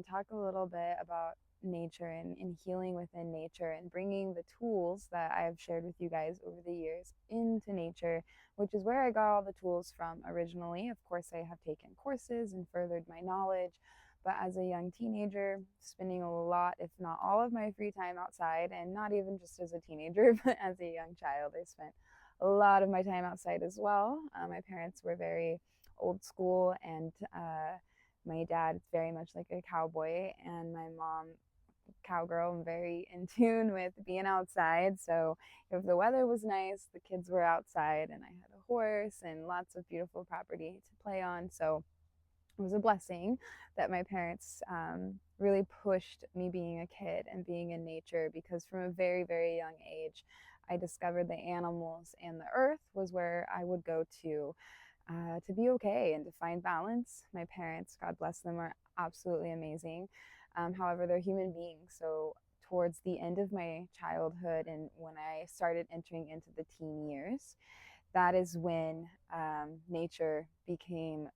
talk a little bit about nature and healing within nature and bringing the tools that I've shared with you guys over the years into nature, which is where I got all the tools from originally. Of course, I have taken courses and furthered my knowledge, but as a young teenager, spending a lot, if not all of my free time outside, and not even just as a teenager, but as a young child, I spent a lot of my time outside as well. My parents were very old school, and my dad very much like a cowboy, and my mom cowgirl and very in tune with being outside. So if the weather was nice, the kids were outside, and I had a horse and lots of beautiful property to play on. So it was a blessing that my parents really pushed me being a kid and being in nature, because from a very, very young age, I discovered the animals and the earth was where I would go to be okay and to find balance. My parents, God bless them, are absolutely amazing. However, they're human beings. So, towards the end of my childhood and when I started entering into the teen years, that is when nature became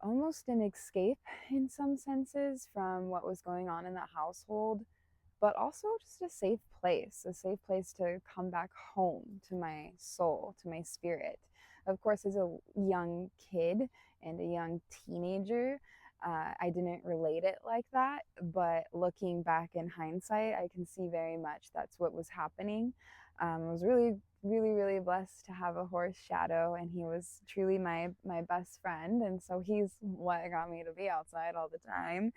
almost an escape in some senses from what was going on in the household, but also just a safe place to come back home to my soul, to my spirit. Of course, as a young kid and a young teenager, I didn't relate it like that, but looking back in hindsight, I can see very much that's what was happening. I was really, really, really blessed to have a horse, Shadow, and he was truly my best friend, and so he's what got me to be outside all the time.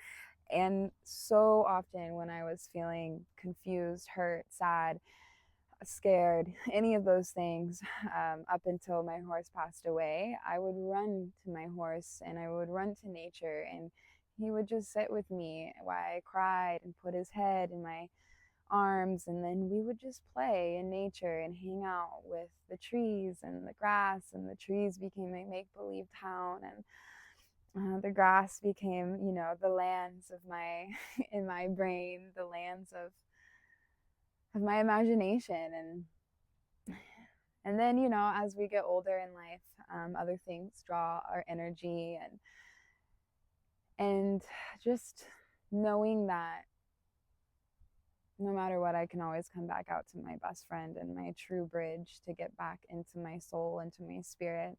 And so often when I was feeling confused, hurt, sad, scared, any of those things, up until my horse passed away, I would run to my horse and I would run to nature, and he would just sit with me while I cried and put his head in my arms, and then we would just play in nature and hang out with the trees and the grass, and the trees became a make-believe town, and the grass became, the lands of my in my brain, the lands of my imagination. And then, as we get older in life, other things draw our energy, and just knowing that no matter what, I can always come back out to my best friend and my true bridge to get back into my soul, into my spirit,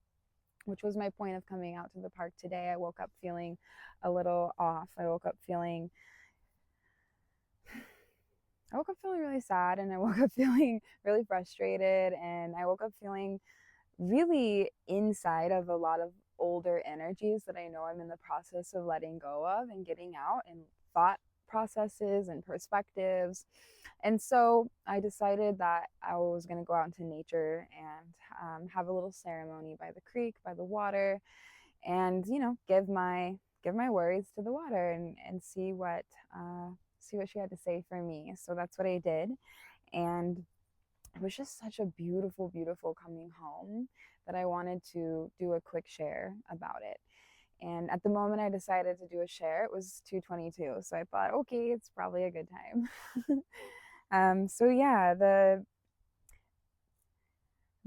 which was my point of coming out to the park today. I woke up feeling a little off. I woke up feeling really sad, and I woke up feeling really frustrated, and I woke up feeling really inside of a lot of older energies that I know I'm in the process of letting go of and getting out, and thought processes and perspectives. And so I decided that I was going to go out into nature and have a little ceremony by the creek, by the water, and give my worries to the water, and see what she had to say for me. So that's what I did, and it was just such a beautiful, beautiful coming home that I wanted to do a quick share about it. And at the moment I decided to do a share, it was 2:22. So I thought, okay, it's probably a good time. So yeah, the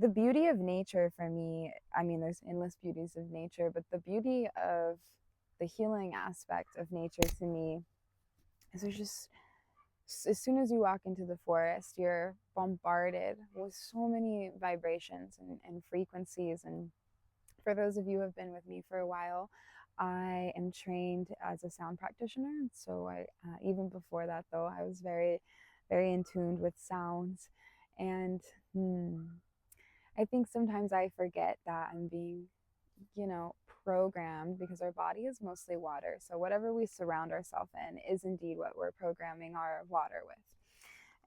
beauty of nature for me, I mean, there's endless beauties of nature, but the beauty of the healing aspect of nature to me is there's just, as soon as you walk into the forest, you're bombarded with so many vibrations and frequencies. And for those of you who have been with me for a while, I am trained as a sound practitioner. So even before that, though, I was very, very in tune with sounds. And I think sometimes I forget that I'm being, you know, programmed, because our body is mostly water. So whatever we surround ourselves in is indeed what we're programming our water with.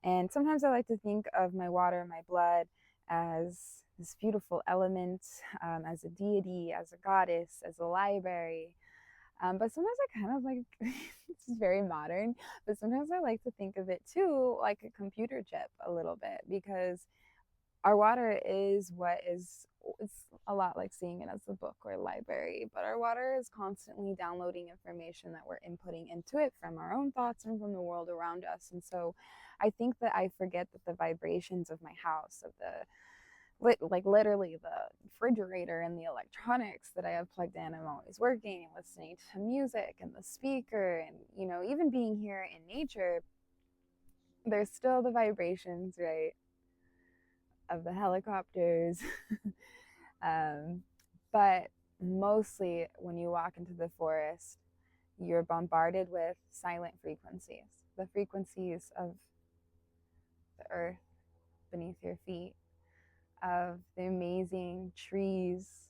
And sometimes I like to think of my water, my blood, as this beautiful element, as a deity, as a goddess, as a library. But sometimes I kind of like, this is very modern, but sometimes I like to think of it too like a computer chip a little bit, because our water is what is, it's a lot like seeing it as a book or a library, but our water is constantly downloading information that we're inputting into it from our own thoughts and from the world around us. And so I think that I forget that the vibrations of my house, of like literally the refrigerator and the electronics that I have plugged in, I'm always working and listening to music and the speaker, and even being here in nature, there's still the vibrations, right, of the helicopters. um, but mostly when you walk into the forest, you're bombarded with silent frequencies, the frequencies of the earth beneath your feet, of the amazing trees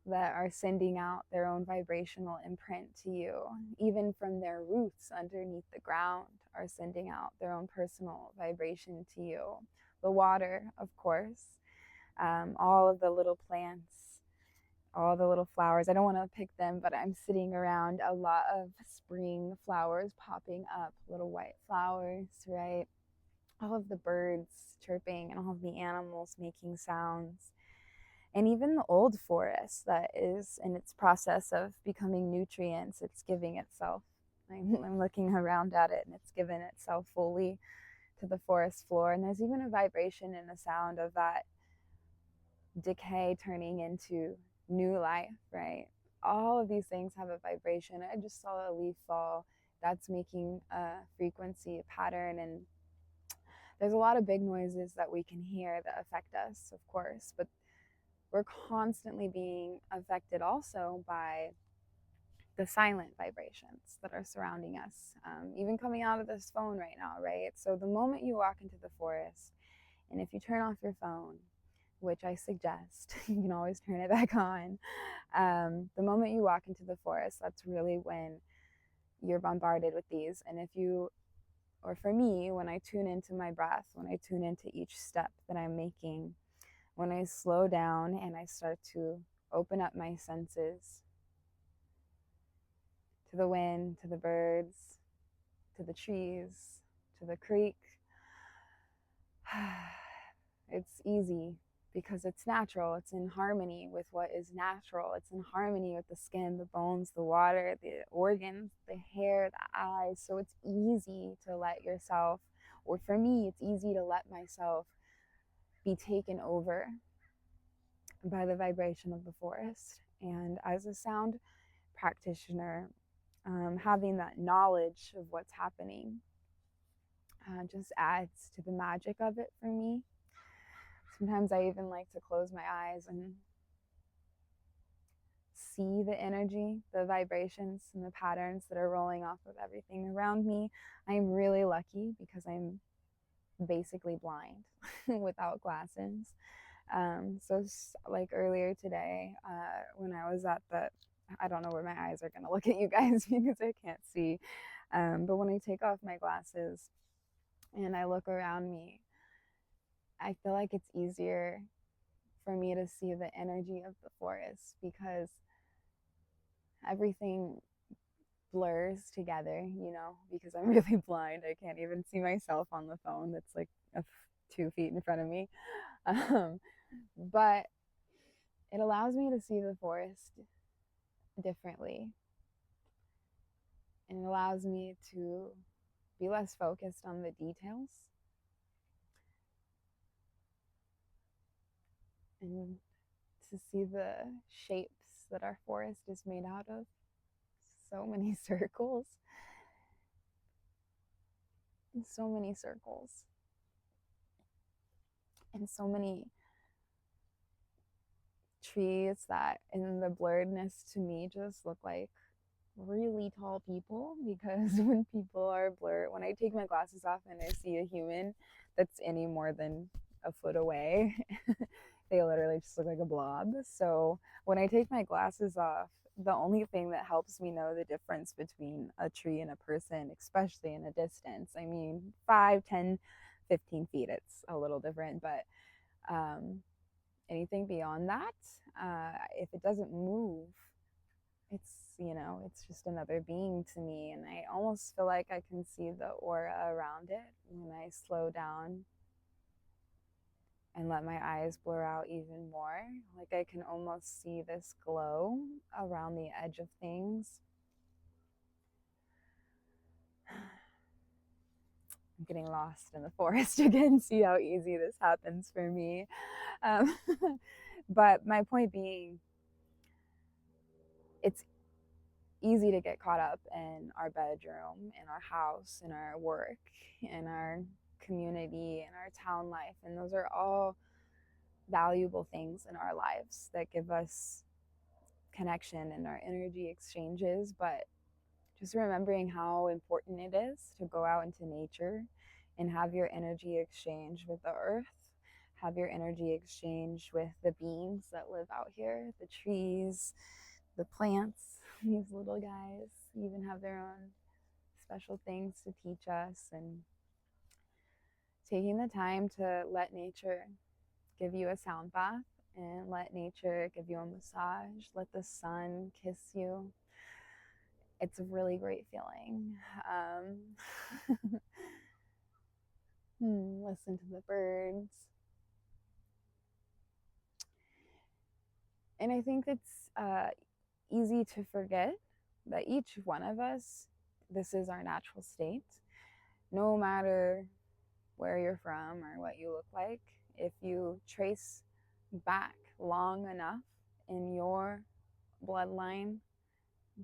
that are sending out their own vibrational imprint to you, even from their roots underneath the ground, are sending out their own personal vibration to you. The water, of course, all of the little plants, all the little flowers. I don't want to pick them, but I'm sitting around a lot of spring flowers popping up, little white flowers, right? All of the birds chirping and all of the animals making sounds. And even the old forest that is in its process of becoming nutrients, it's giving itself. I'm looking around at it and it's given itself fully to the forest floor. And there's even a vibration and a sound of that decay turning into new life, right? All of these things have a vibration. I just saw a leaf fall. That's making a frequency, a pattern. And there's a lot of big noises that we can hear that affect us, of course, but we're constantly being affected also by the silent vibrations that are surrounding us, even coming out of this phone right now, right? So the moment you walk into the forest, and if you turn off your phone, which I suggest, you can always turn it back on. The moment you walk into the forest, that's really when you're bombarded with these. And if you, or for me, when I tune into my breath, when I tune into each step that I'm making, when I slow down and I start to open up my senses to the wind, to the birds, to the trees, to the creek, it's easy because it's natural. It's in harmony with what is natural. It's in harmony with the skin, the bones, the water, the organs, the hair, the eyes. So it's easy to let yourself, or for me, it's easy to let myself be taken over by the vibration of the forest. And as a sound practitioner, having that knowledge of what's happening just adds to the magic of it for me. Sometimes I even like to close my eyes and see the energy, the vibrations, and the patterns that are rolling off of everything around me. I'm really lucky because I'm basically blind without glasses. So like earlier today, when I was at the, I don't know where my eyes are gonna look at you guys because I can't see. But when I take off my glasses and I look around me, I feel like it's easier for me to see the energy of the forest because everything blurs together, because I'm really blind. I can't even see myself on the phone that's like 2 feet in front of me. But it allows me to see the forest differently. And it allows me to be less focused on the details and to see the shapes that our forest is made out of. So many circles. And so many circles. And so many trees that in the blurredness to me just look like really tall people, because when people are blurred, when I take my glasses off and I see a human that's any more than a foot away, they literally just look like a blob. So when I take my glasses off, the only thing that helps me know the difference between a tree and a person, especially in a distance, I mean 5, 10, 15 feet, it's a little different, but anything beyond that, if it doesn't move, it's just another being to me. And I almost feel like I can see the aura around it when I slow down and let my eyes blur out even more. Like I can almost see this glow around the edge of things. I'm getting lost in the forest again. See how easy this happens for me. um, but my point being, it's easy to get caught up in our bedroom, in our house, in our work, in our community, in our town life. And those are all valuable things in our lives that give us connection and our energy exchanges. But just remembering how important it is to go out into nature and have your energy exchange with the earth, have your energy exchange with the beings that live out here, the trees, the plants, these little guys even have their own special things to teach us. And taking the time to let nature give you a sound bath and let nature give you a massage, let the sun kiss you. It's a really great feeling. Listen to the birds. And I think it's easy to forget that each one of us, this is our natural state. No matter where you're from or what you look like, if you trace back long enough in your bloodline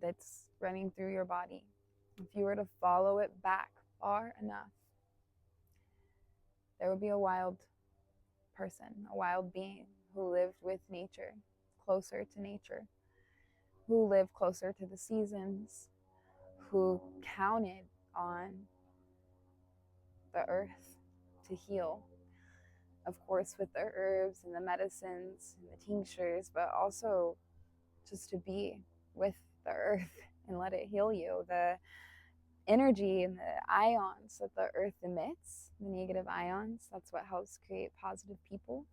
that's running through your body, if you were to follow it back far enough, there would be a wild person, a wild being who lived with nature, closer to nature, who lived closer to the seasons, who counted on the earth to heal. Of course, with the herbs and the medicines and the tinctures, but also just to be with the earth and let it heal you. The energy and the ions that the earth emits, the negative ions, that's what helps create positive people.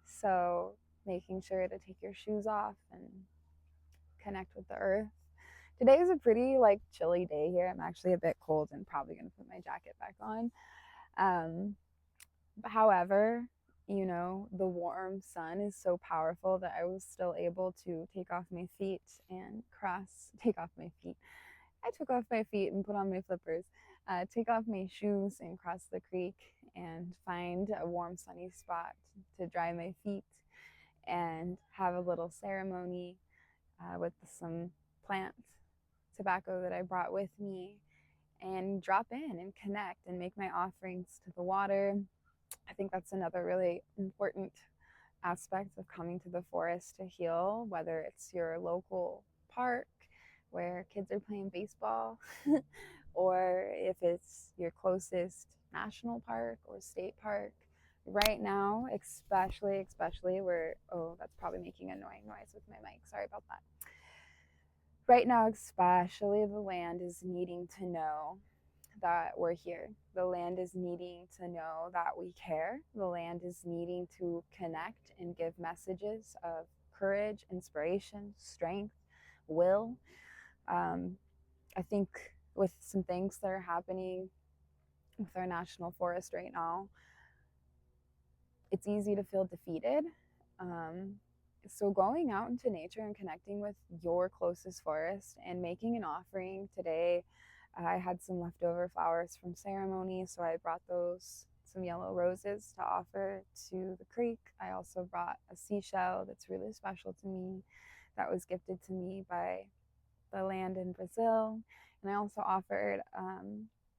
So making sure to take your shoes off and connect with the earth. Today is a pretty chilly day here. I'm actually a bit cold and probably going to put my jacket back on. However, the warm sun is so powerful that I was still able to take off my feet and take off my feet. I took off my feet and put on my flippers, take off my shoes and cross the creek and find a warm sunny spot to dry my feet and have a little ceremony with some plant tobacco that I brought with me and drop in and connect and make my offerings to the water. I think that's another really important aspect of coming to the forest to heal, whether it's your local park where kids are playing baseball or if it's your closest national park or state park. Right now, especially where, oh, that's probably making an annoying noise with my mic. Sorry about that. Right now, especially, the land is needing to know that we're here. The land is needing to know that we care. The land is needing to connect and give messages of courage, inspiration, strength, will. I think with some things that are happening with our national forest right now, it's easy to feel defeated. So going out into nature and connecting with your closest forest and making an offering today. I had some leftover flowers from ceremony, so I brought some yellow roses to offer to the creek. I also brought a seashell that's really special to me that was gifted to me by the land in Brazil. And I also offered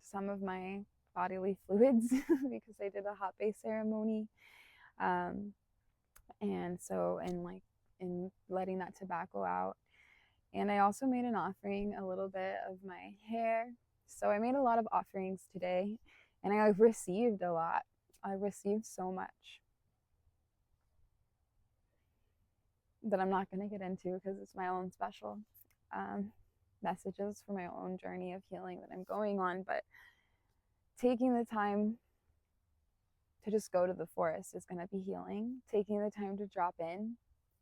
some of my bodily fluids because I did a hot bath ceremony. And so, in letting that tobacco out. And I also made an offering, a little bit of my hair. So I made a lot of offerings today, and I received a lot. I received so much that I'm not going to get into because it's my own special messages for my own journey of healing that I'm going on. But taking the time to just go to the forest is going to be healing. Taking the time to drop in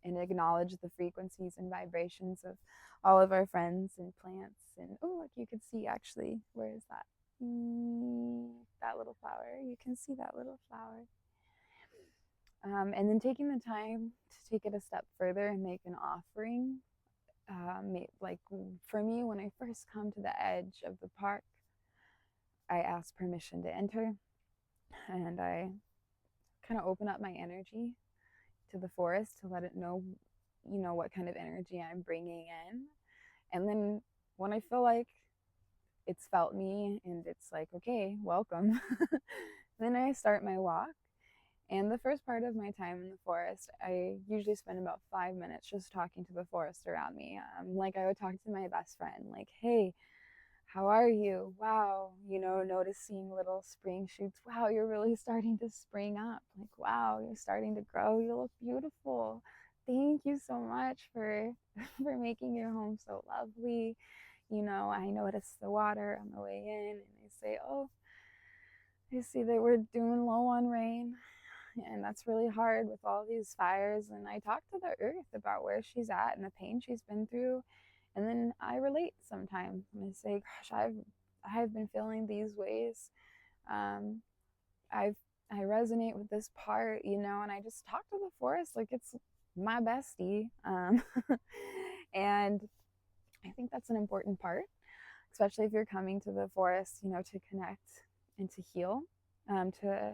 and acknowledge the frequencies and vibrations of all of our friends and plants. And oh, look, you can see actually, where is that? That little flower. You can see that little flower. And then taking the time to take it a step further and make an offering. Like for me, when I first come to the edge of the park, I ask permission to enter, and I kind of open up my energy to the forest to let it know, what kind of energy I'm bringing in. And then when I feel like it's felt me and it's like, okay, welcome, then I start my walk. And the first part of my time in the forest, I usually spend about 5 minutes just talking to the forest around me. Like I would talk to my best friend, like, hey, how are you? Wow, noticing little spring shoots. Wow, you're really starting to spring up. Like, wow, you're starting to grow. You look beautiful. Thank you so much for for making your home so lovely. I noticed the water on the way in, and they say, oh, I see that we're doing low on rain, and that's really hard with all these fires. And I talk to the earth about where she's at and the pain she's been through, and then I relate sometimes and I say, gosh, I've been feeling these ways. um I've I resonate with this part, and I just talk to the forest like it's my bestie. And I think that's an important part, especially if you're coming to the forest, to connect and to heal, to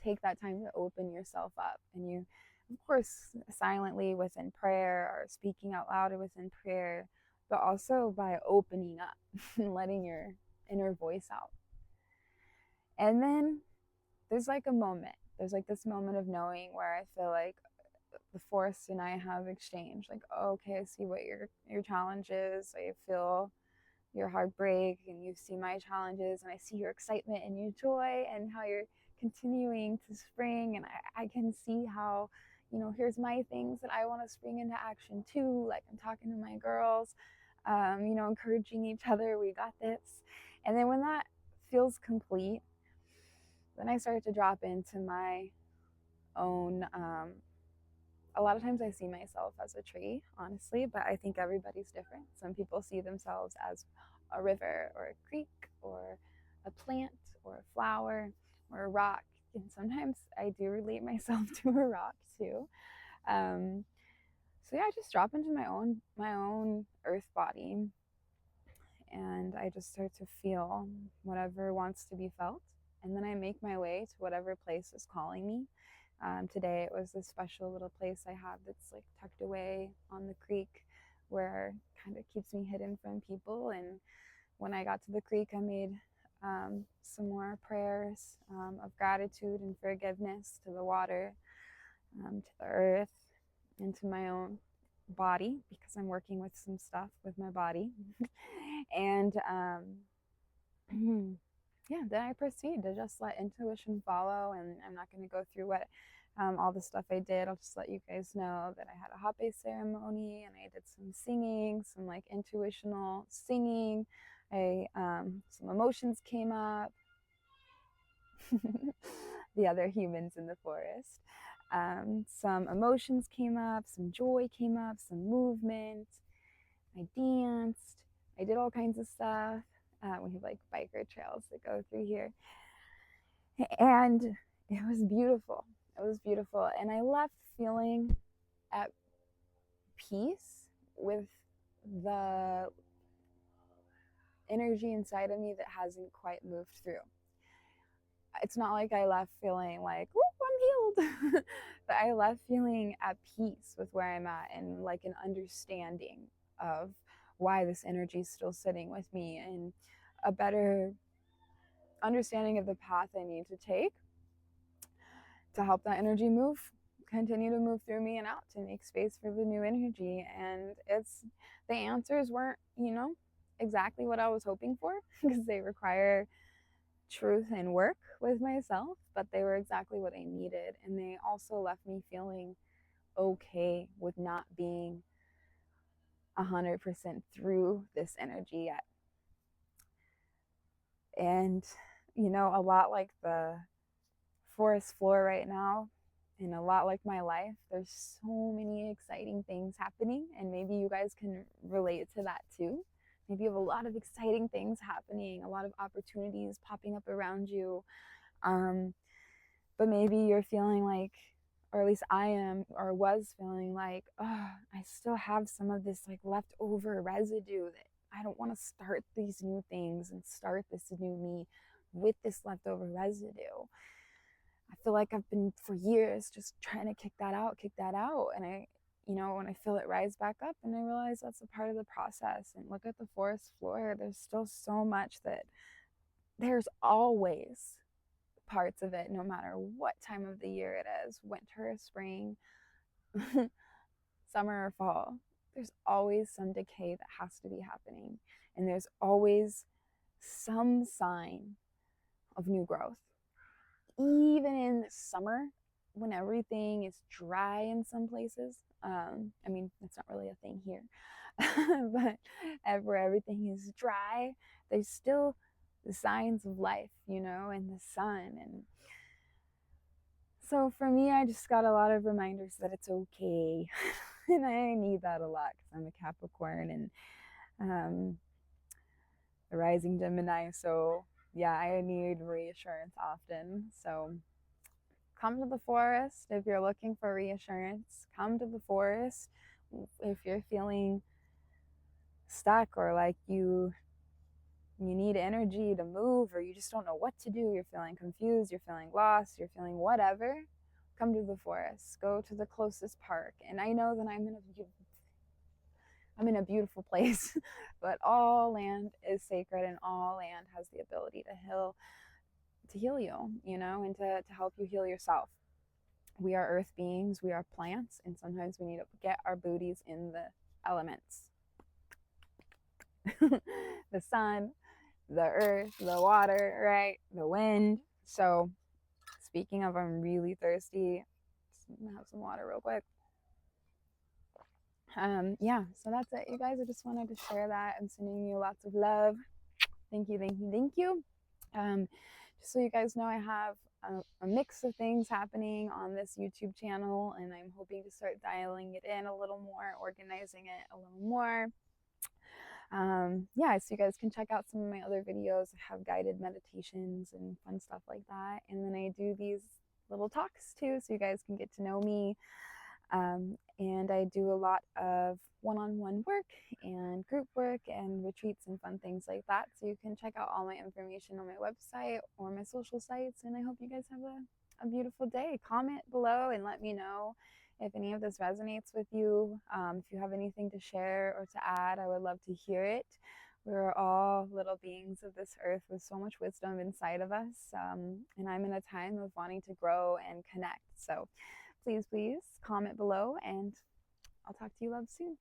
take that time to open yourself up. And you, of course, silently within prayer or speaking out loud within prayer, but also by opening up and letting your inner voice out. And then there's like a moment. There's like this moment of knowing where I feel like the forest and I have exchanged. Like, oh, okay, I see what your challenge is. I feel your heartbreak, and you see my challenges, and I see your excitement and your joy and how you're continuing to spring. And I can see how, here's my things that I want to spring into action too. Like I'm talking to my girls, encouraging each other. We got this. And then when that feels complete, then I start to drop into my own. A lot of times I see myself as a tree, honestly, but I think everybody's different. Some people see themselves as a river or a creek or a plant or a flower or a rock. And sometimes I do relate myself to a rock too. Um, so yeah, I just drop into my own earth body, and I just start to feel whatever wants to be felt. And then I make my way to whatever place is calling me. Today it was this special little place I have that's like tucked away on the creek, where kind of keeps me hidden from people. And when I got to the creek, I made some more prayers of gratitude and forgiveness to the water, to the earth, and to my own body, because I'm working with some stuff with my body. And yeah, then I proceed to just let intuition follow. And I'm not going to go through what all the stuff I did. I'll just let you guys know that I had a hape ceremony, and I did some singing, some like intuitional singing. Some emotions came up. The other humans in the forest. Some emotions came up, some joy came up, some movement. I danced. I did all kinds of stuff. We have like biker trails that go through here. And it was beautiful. It was beautiful. And I left feeling at peace with the energy inside of me that hasn't quite moved through. It's not like I left feeling like, I'm healed, but I left feeling at peace with where I'm at, and like an understanding of why this energy is still sitting with me, and a better understanding of the path I need to take to help that energy continue to move through me and out, to make space for the new energy. And the answers weren't, exactly what I was hoping for, because they require truth and work with myself, but they were exactly what I needed. And they also left me feeling okay with not being 100% through this energy yet. And, a lot like the forest floor right now, and a lot like my life, there's so many exciting things happening. And maybe you guys can relate to that too. Maybe you have a lot of exciting things happening, a lot of opportunities popping up around you. But maybe you're feeling like, or at least I am, or was feeling like, oh, I still have some of this like leftover residue that I don't want to start these new things and start this new me with this leftover residue. I feel like I've been for years just trying to kick that out. And when I feel it rise back up, and I realize that's a part of the process. And look at the forest floor, there's still so much that there's always parts of it, no matter what time of the year it is, winter or spring, summer or fall. There's always some decay that has to be happening. And there's always some sign of new growth. Even in the summer, when everything is dry in some places, I mean, that's not really a thing here, but where everything is dry, there's still the signs of life, and the sun. And so for me, I just got a lot of reminders that it's okay. And I need that a lot because I'm a Capricorn and a rising Gemini. So yeah, I need reassurance often. So come to the forest if you're looking for reassurance. Come to the forest if you're feeling stuck, or like you need energy to move, or you just don't know what to do. You're feeling confused, you're feeling lost, you're feeling whatever. Come to the forest. Go to the closest park. And I know that I'm in a beautiful place, but all land is sacred, and all land has the ability to heal you, and to help you heal yourself. We are earth beings, we are plants, and sometimes we need to get our booties in the elements. The sun, the earth, the water, right? The wind. So speaking of, I'm really thirsty. Just have some water real quick. Yeah, so that's it, you guys. I just wanted to share that. I'm sending you lots of love. Thank you, thank you, thank you. Just so you guys know, I have a mix of things happening on this YouTube channel, and I'm hoping to start dialing it in a little more, organizing it a little more. Yeah, so you guys can check out some of my other videos. I have guided meditations and fun stuff like that. And then I do these little talks too, so you guys can get to know me. And I do a lot of one-on-one work and group work and retreats and fun things like that. So you can check out all my information on my website or my social sites. And I hope you guys have a beautiful day. Comment below and let me know if any of this resonates with you. If you have anything to share or to add, I would love to hear it. We're all little beings of this earth with so much wisdom inside of us. And I'm in a time of wanting to grow and connect. So please comment below, and I'll talk to you love soon.